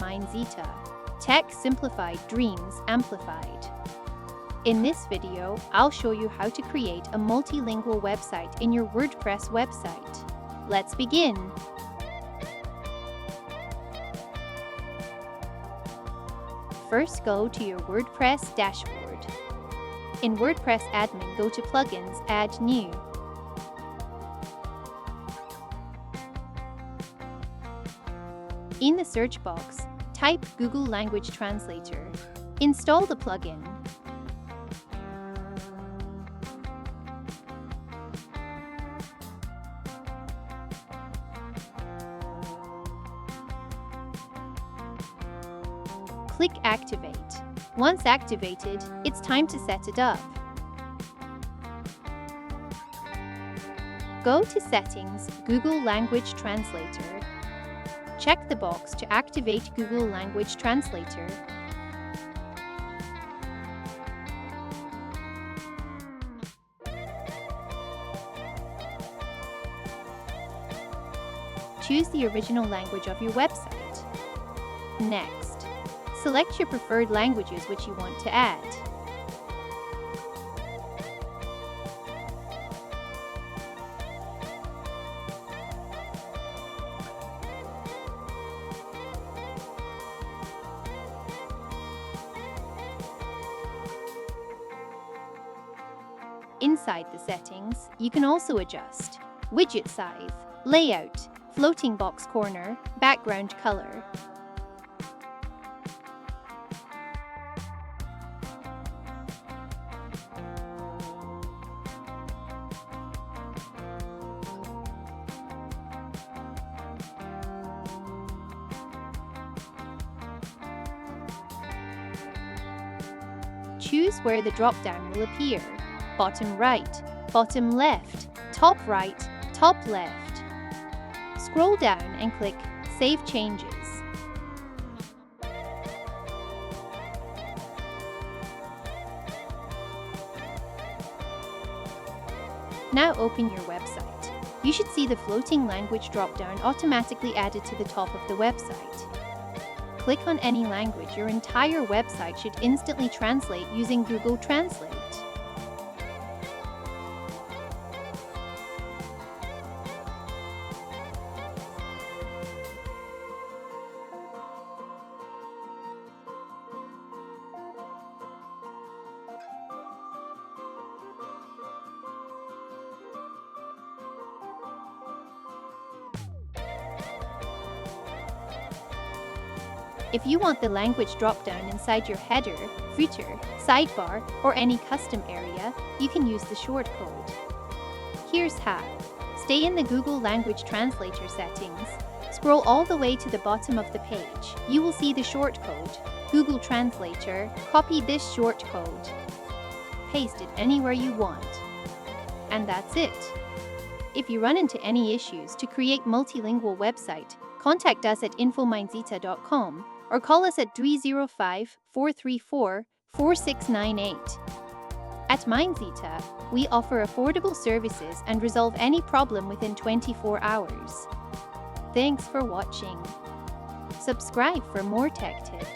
Mindzita. Tech simplified, dreams amplified. In this video, I'll show you how to create a multilingual website in your WordPress website. Let's begin. First, go to your WordPress dashboard. In WordPress admin, go to Plugins, Add New. In the search box, type Google Language Translator. Install the plugin. Click Activate. Once activated, it's time to set it up. Go to Settings, Google Language Translator. Check the box to activate Google Language Translator. Choose the original language of your website. Next, select your preferred languages which you want to add. Inside the settings, you can also adjust widget size, layout, floating box corner, background color. Choose where the drop-down will appear: bottom right, bottom left, top right, top left. Scroll down and click Save Changes. Now open your website. You should see the floating language drop-down automatically added to the top of the website. Click on any language, your entire website should instantly translate using Google Translate. If you want the language drop-down inside your header, footer, sidebar, or any custom area, you can use the shortcode. Here's how. Stay in the Google Language Translator settings. Scroll all the way to the bottom of the page. You will see the shortcode, Google Translator. Copy this shortcode. Paste it anywhere you want. And that's it. If you run into any issues to create multilingual website, contact us at info@mindzita.com or call us at 305-434-4698. At Mindzita, we offer affordable services and resolve any problem within 24 hours. Thanks for watching. Subscribe for more tech tips.